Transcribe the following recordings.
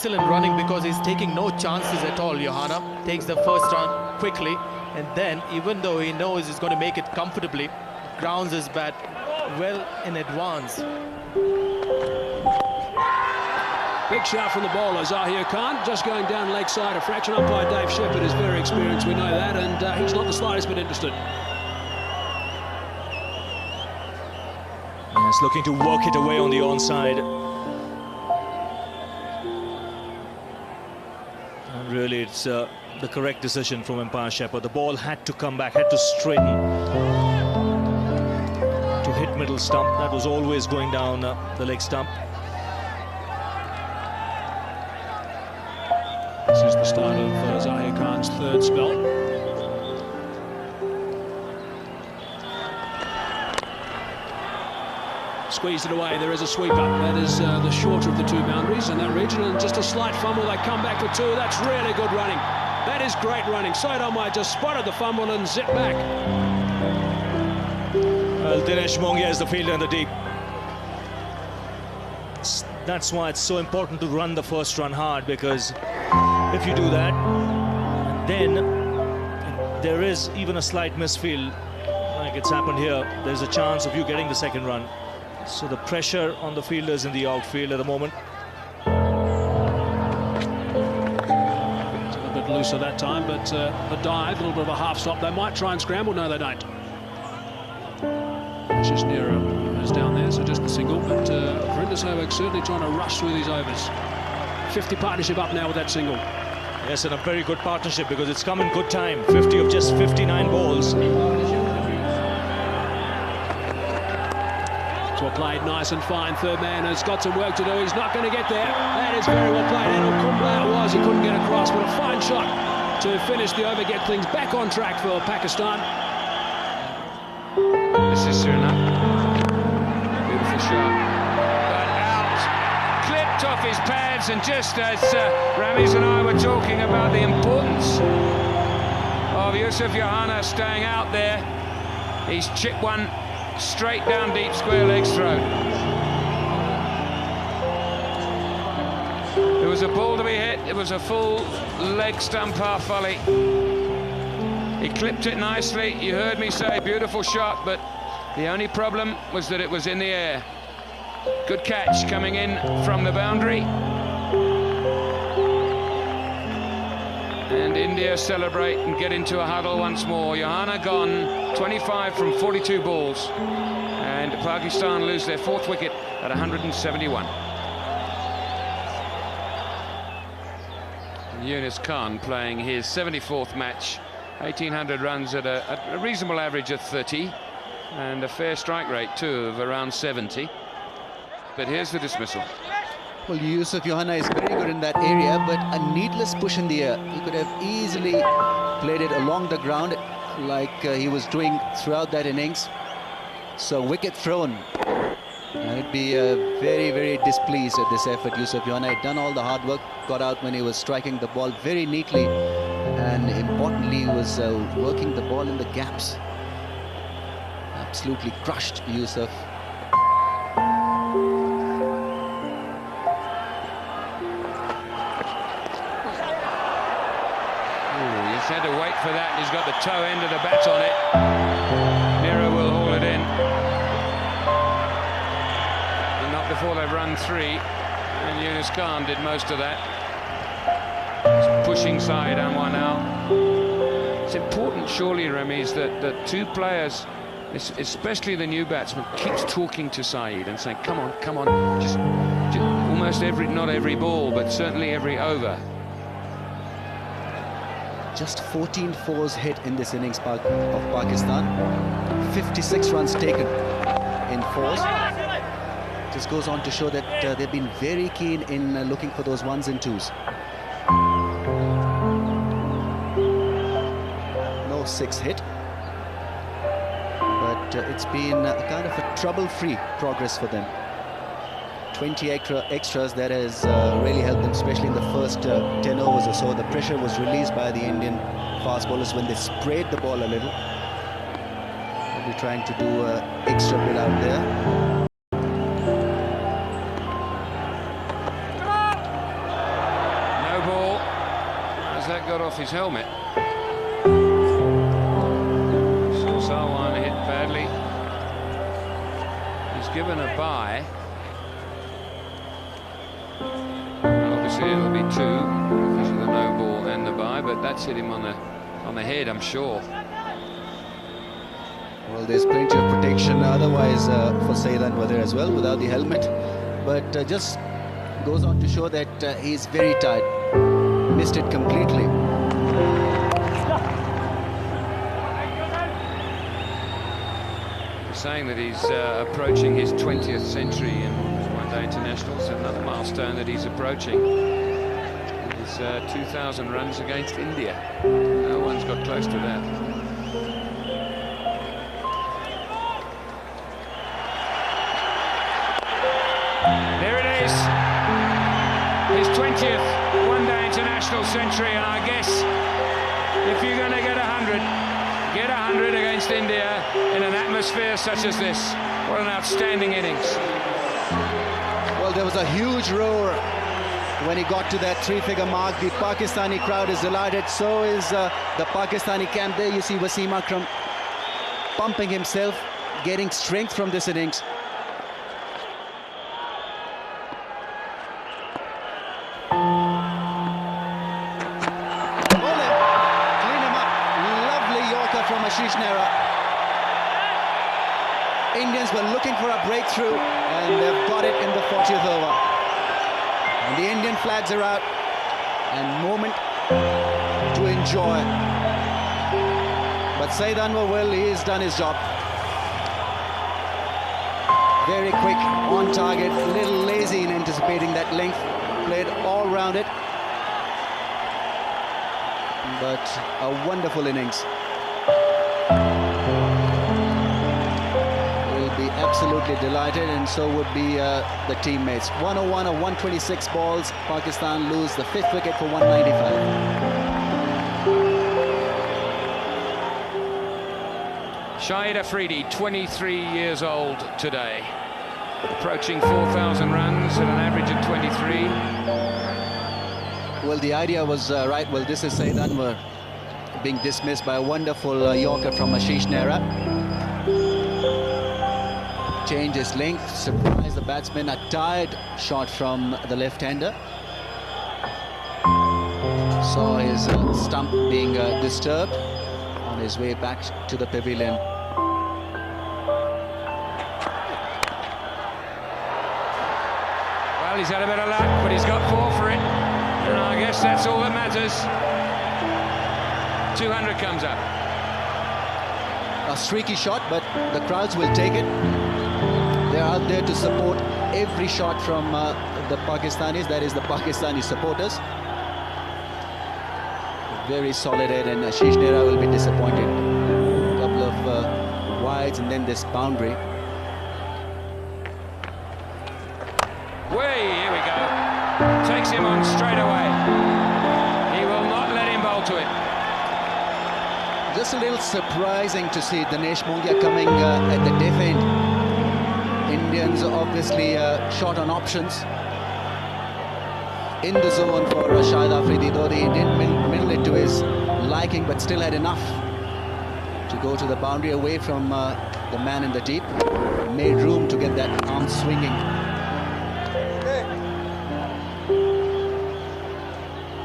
Excellent running because he's taking no chances at all. Johanna takes the first run quickly, and then even though he knows he's going to make it comfortably, grounds his bat well in advance. Big shot from the bowler, Zahir Khan, just going down leg side. A fraction umpire Dave Shepherd is very experienced, we know that, and he's not the slightest bit interested. Yes, looking to work it away on the onside. And really, it's the correct decision from umpire Shepherd. The ball had to come back, had to straighten to hit middle stump. That was always going down the leg stump. This is the start of Zahir Khan's third spell. Squeezed it away, there is a sweeper. That is the shorter of the two boundaries in that region, and just a slight fumble. They come back for two. That's really good running. That is great running. Side umpire just spotted the fumble and zipped back. Well, Dinesh Mongia is the fielder in the deep. That's why it's so important to run the first run hard, because if you do that, then there is even a slight misfield, like it's happened here, there's a chance of you getting the second run. So the pressure on the fielders in the outfield at the moment. It's a little bit looser that time, but the dive, a little bit of a half stop. They might try and scramble. No, they don't. Ashish Nehra is down there, so just a single. But Virender Sehwag certainly trying to rush through these overs. 50 partnership up now with that single. Yes, and a very good partnership because it's come in good time. 50 of just 59 balls. Well played, nice and fine. Third man has got some work to do. He's not going to get there. That is very well played. Anil Kumble it was. He couldn't get across, but a fine shot to finish the over, get things back on track for Pakistan. This is Suriname. Beautiful shot. But out. Clipped off his pads, and just as Ramiz and I were talking about the importance of Yusuf Johanna staying out there, he's chipped one straight down deep square legs throat. It was a ball to be hit. It was a full leg stump half volley. He clipped it nicely. You heard me say beautiful shot, but the only problem was that it was in the air. Good catch coming in from the boundary. And India celebrate and get into a huddle once more. Johanna gone, 25 from 42 balls. And Pakistan lose their fourth wicket at 171. Yunus Khan playing his 74th match. 1,800 runs at a reasonable average of 30. And a fair strike rate, too, of around 70. But here's the dismissal. Well, Yusuf Johanna is very good in that area, but a needless push in the air. He could have easily played it along the ground like he was doing throughout that innings. So wicket thrown. I'd be very, very displeased at this effort. Yusuf Johanna had done all the hard work, got out when he was striking the ball very neatly, and importantly, he was working the ball in the gaps. Absolutely crushed Yusuf. Had to wait for that. He's got the toe end of the bat on it. Nehra will haul it in. And not before they've run three. And Yunus Khan did most of that. He's pushing side and one out. It's important, surely, Ramiz, that two players, especially the new batsman, keeps talking to Saeed and saying, come on, just almost not every ball, but certainly every over. Just 14 fours hit in this innings of Pakistan. 56 runs taken in fours. Just goes on to show that they've been very keen in looking for those ones and twos. No six hit. But it's been a kind of a trouble-free progress for them. 20 extras that has really helped them, especially in the first 10 overs or so. The pressure was released by the Indian fast bowlers when they sprayed the ball a little. They'll be trying to do extra bit out there. quite got off his helmet. So Sarwan hit badly. He's given a bye. Obviously it'll be 2 because of the no ball and the bye, but that's hit him on the head, I'm sure. Well, there's plenty of protection otherwise for Saeed Anwar there as well without the helmet, but just goes on to show that he's very tired. Missed it completely. They're saying that he's approaching his 20th century in one-day internationals, another milestone that he's approaching. His 2,000 runs against India. No one's got close to that. There it is, his 20th one-day international century, and I guess if you're going to get 100 against India in an atmosphere such as this. What an outstanding innings. Well, there was a huge roar when he got to that 3-figure mark. The Pakistani crowd is delighted, so is the Pakistani camp. There you see Wasim Akram pumping himself, getting strength from this innings. From Ashish Nehra. Indians were looking for a breakthrough and they've got it in the 40th over. And the Indian flags are out and moment to enjoy. But Saeed Anwar, well, he's done his job. Very quick, on target, a little lazy in anticipating that length. Played all round it. But a wonderful innings. Will be absolutely delighted, and so would be the teammates. 101 of 126 balls. Pakistan lose the 5th wicket for 195. Shahid Afridi, 23 years old today, approaching 4,000 runs at an average of 23. Well, the idea was right. Well, this is Saeed Anwar being dismissed by a wonderful Yorker from Ashish Nehra. Change his length, surprise the batsman. A tired shot from the left-hander. Saw his stump being disturbed on his way back to the pavilion. Well, he's had a bit of luck, but he's got 4 for it. And I guess that's all that matters. 200 comes up. A streaky shot, but the crowds will take it. They're out there to support every shot from the Pakistanis, that is the Pakistani supporters. Very solid head, and Ashish Nehra will be disappointed. A couple of wides and then this boundary. Way, here we go. Takes him on straight away. He will not let him bowl to it. Just a little surprising to see Dinesh Mongia coming at the deaf end. Indians obviously short on options. In the zone for Shahid Afridi, though he didn't middle it to his liking, but still had enough to go to the boundary away from the man in the deep. Made room to get that arm swinging.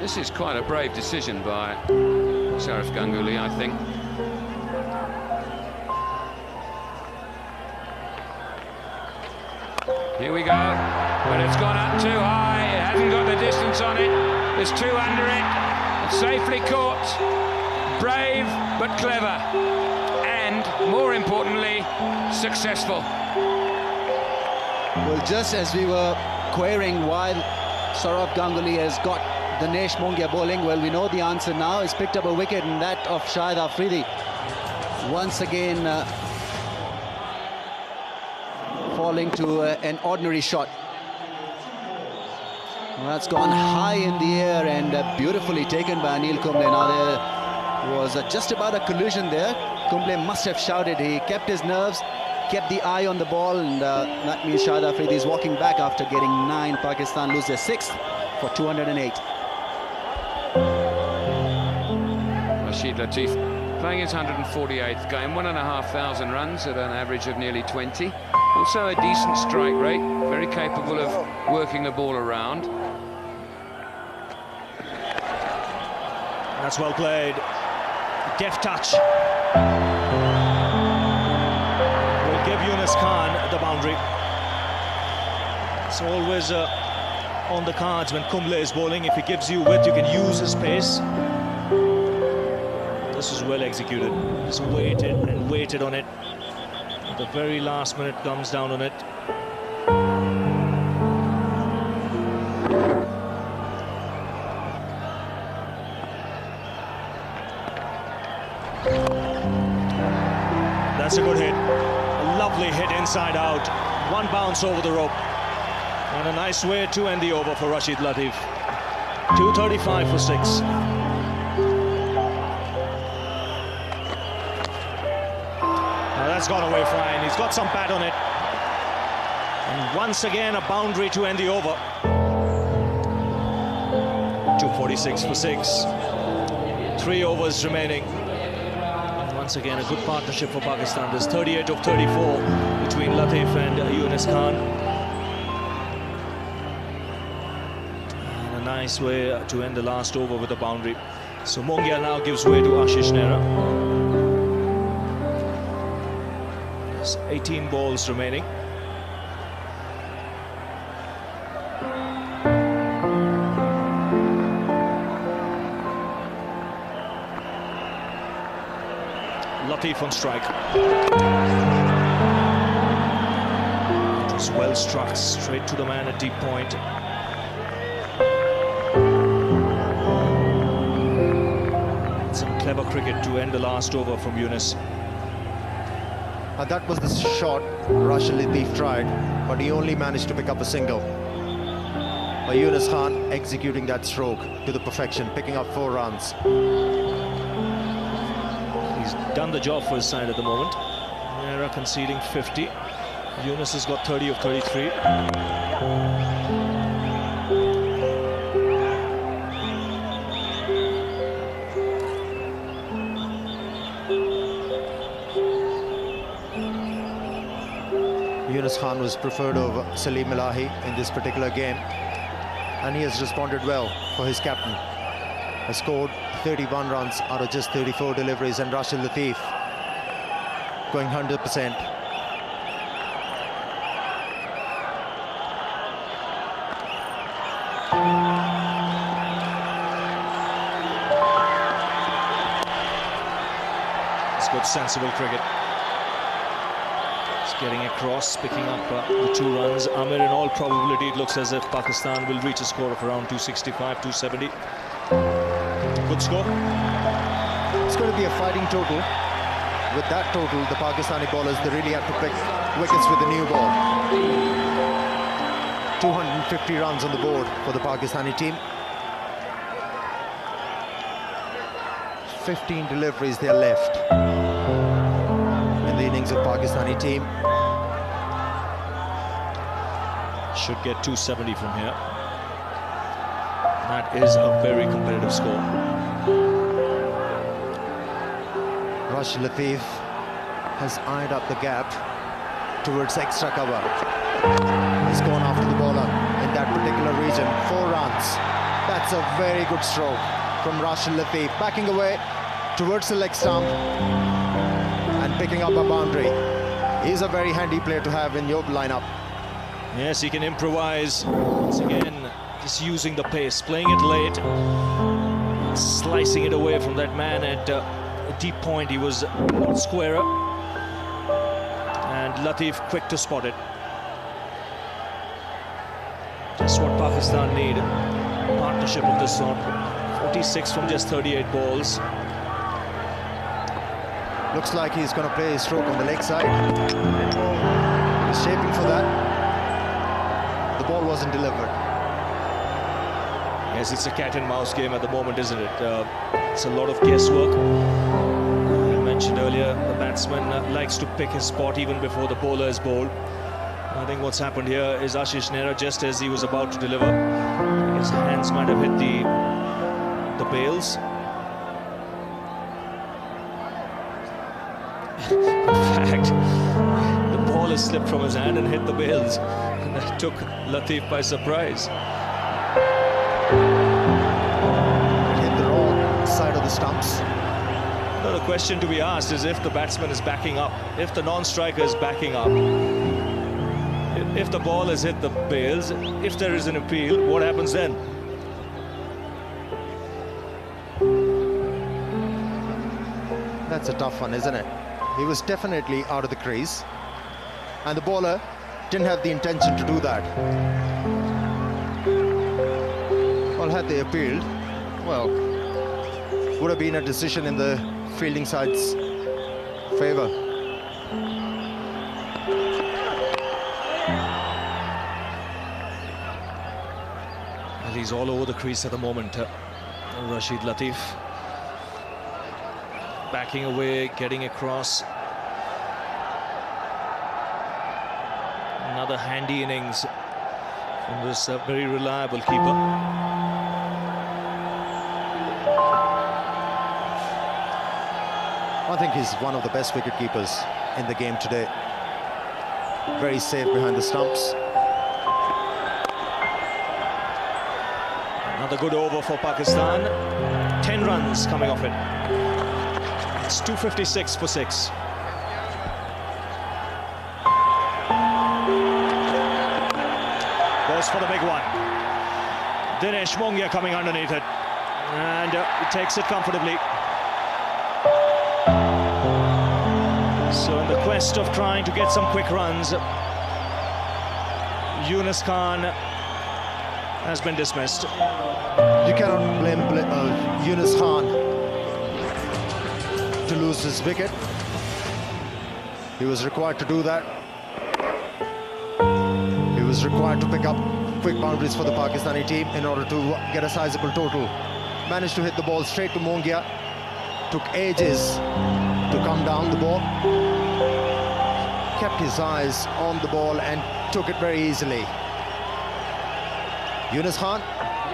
This is quite a brave decision by Sharaf Ganguly, I think. Here we go, but it's gone up too high. It hasn't got the distance on it. There's 2 under it. It's safely caught. Brave but clever, and more importantly, successful. Well, just as we were querying why Sharaf Ganguly has got Dinesh Mongia bowling, well, we know the answer now. He's picked up a wicket, and that of Shahid Afridi. Once again, falling to an ordinary shot. Well, that's gone high in the air and beautifully taken by Anil Kumble. Now there was just about a collision there. Kumble must have shouted. He kept his nerves, kept the eye on the ball, and that means Shahid Afridi is walking back after getting 9. Pakistan lose their 6th for 208. Rashid Latif, playing his 148th game, 1,500 runs at an average of nearly 20. Also a decent strike rate, very capable of working the ball around. That's well played. Deft touch. Will give Yunus Khan the boundary. It's always on the cards when Kumble is bowling. If he gives you width, you can use his pace. This is well executed. Just waited and waited on it. At the very last minute comes down on it. That's a good hit. A lovely hit inside out. One bounce over the rope. And a nice way to end the over for Rashid Latif. 235 for 6. Now that's gone away fine. He's got some bat on it. And once again a boundary to end the over. 246 for 6. 3 overs remaining. Once again a good partnership for Pakistan. There's 38 of 34 between Latif and Yunus Khan. And a nice way to end the last over with a boundary. So Mongia now gives way to Ashish Nehra. There's 18 balls remaining. Latif on strike. It was well struck, straight to the man at deep point. Some clever cricket to end the last over from Yunus. That was the shot Rashid Latif tried, but he only managed to pick up a single. By Yunus Khan executing that stroke to the perfection, picking up 4 runs. He's done the job for his side at the moment. Nehra conceding 50. Yunus has got 30 of 33. Yunus Khan was preferred over Salim Elahi in this particular game, and he has responded well for his captain. Has scored 31 runs out of just 34 deliveries, and Rashid Latif going 100%. It's good, sensible cricket. It's getting across, picking up the 2 runs. Amir, in all probability, it looks as if Pakistan will reach a score of around 265, 270. Good score. It's going to be a fighting total. With that total, the Pakistani bowlers, they really have to pick wickets with the new ball. 250 runs on the board for the Pakistani team. 15 deliveries they are left in the innings of Pakistani team. Should get 270 from here. That is a very competitive score. Rashid Latif has eyed up the gap towards extra cover. He's gone after the bowler in that particular region. 4 runs. That's a very good stroke from Rashid Latif. Backing away towards the leg stump and picking up a boundary. He's a very handy player to have in your lineup. Yes, he can improvise. Once again, just using the pace, playing it late, slicing it away from that man at a deep point. He was a lot squarer, and Latif quick to spot it. Just what Pakistan need. Partnership of this sort. 46 from just 38 balls. Looks like he's going to play his stroke on the leg side. He's shaping for that. The ball wasn't delivered. Yes, it's a cat and mouse game at the moment, isn't it? It's a lot of guesswork. I mentioned earlier, the batsman likes to pick his spot even before the bowler is bowled. I think what's happened here is Ashish Nehra, just as he was about to deliver, his hands might have hit the bails. In fact, the ball has slipped from his hand and hit the bails. And that took Latif by surprise. It hit the wrong side of the stumps. Now the question to be asked is if the batsman is backing up, if the non-striker is backing up, if the ball has hit the bails, if there is an appeal, what happens then? That's a tough one, isn't it? He was definitely out of the crease, and the bowler didn't have the intention to do that. Well, had they appealed, well, would have been a decision in the fielding side's favour. Well, he's all over the crease at the moment, Rashid Latif. Backing away, getting across. Another handy innings from this very reliable keeper. I think he's one of the best wicket keepers in the game today. Very safe behind the stumps. Another good over for Pakistan. 10 runs coming off it. It's 256 for 6. Goes for the big one. Dinesh Mongia coming underneath it. And he takes it comfortably. So in the quest of trying to get some quick runs, Yunus Khan has been dismissed. You cannot blame Yunus Khan to lose his wicket. He was required to do that. He was required to pick up quick boundaries for the Pakistani team in order to get a sizable total. Managed to hit the ball straight to Mongia. Took ages to come down the ball. Kept his eyes on the ball and took it very easily. Yunus Khan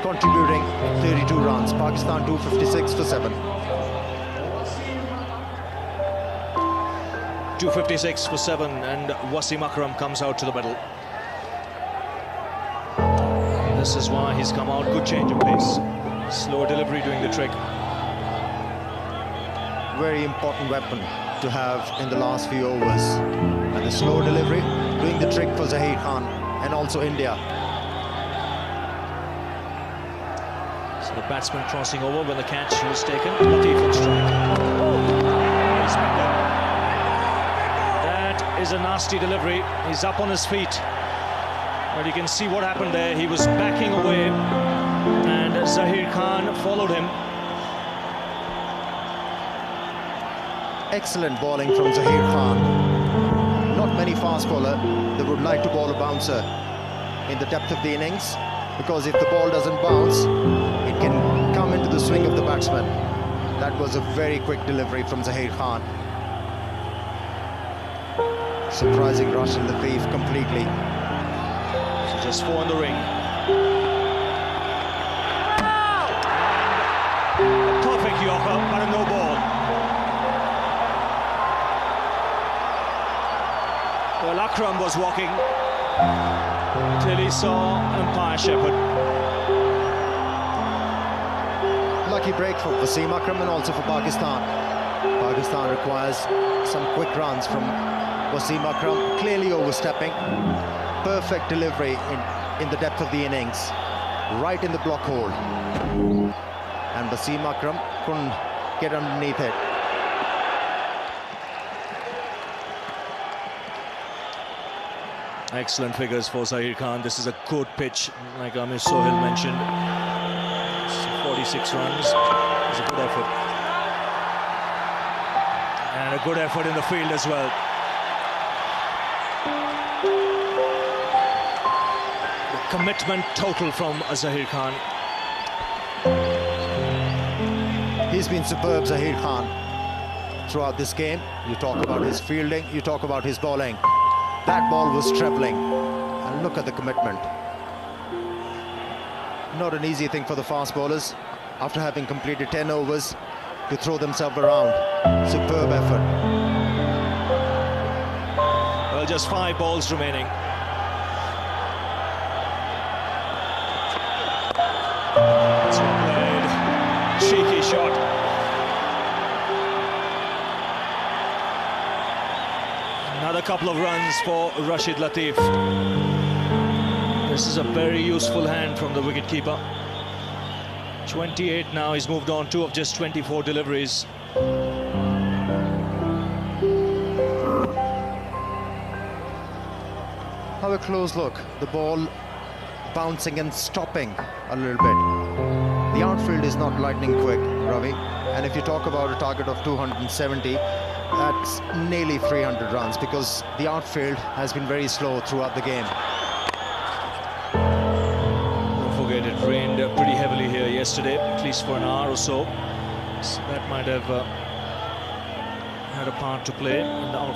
contributing 32 runs. Pakistan 256 for 7. 256 for 7, and Wasim Akram comes out to the middle. This is why he's come out. Good change of pace. Slow delivery doing the trick. Very important weapon to have in the last few overs. And the slow delivery doing the trick for Zaheer Khan and also India. So the batsman crossing over when the catch was taken. Latif on strike. That is a nasty delivery. He's up on his feet. But you can see what happened there. He was backing away and Zaheer Khan followed him. Excellent bowling from Zaheer Khan. Not many fast bowler that would like to bowl a bouncer in the depth of the innings, because if the ball doesn't bounce, it can come into the swing of the batsman. That was a very quick delivery from Zaheer Khan. Surprising Rashid Latif completely. So just 4 in the ring. A perfect yorker, but a no ball. Well, Akram was walking till he saw umpire Shepherd. Lucky break for Wasim Akram and also for Pakistan. Pakistan requires some quick runs from Wasim Akram, clearly overstepping. Perfect delivery in the depth of the innings, right in the block hole. And Wasim Akram couldn't get underneath it. Excellent figures for Zaheer Khan. This is a good pitch, like Amir Sohail mentioned. 46 runs is a good effort. And a good effort in the field as well. The commitment total from Zaheer Khan. He's been superb, Zaheer Khan, throughout this game. You talk about his fielding, you talk about his bowling. That ball was travelling, and look at the commitment. Not an easy thing for the fast bowlers, after having completed 10 overs, to throw themselves around. Superb effort. just 5 balls remaining. That's well played. Cheeky shot. Another couple of runs for Rashid Latif. This is a very useful hand from the wicketkeeper. 28 now, he's moved on 2 of just 24 deliveries. Have a close look. The ball bouncing and stopping a little bit. The outfield is not lightning quick, Ravi. And if you talk about a target of 270, that's nearly 300 runs because the outfield has been very slow throughout the game. Don't forget, it rained pretty heavily here yesterday, at least for an hour or so. So that might have had a part to play in the outfield.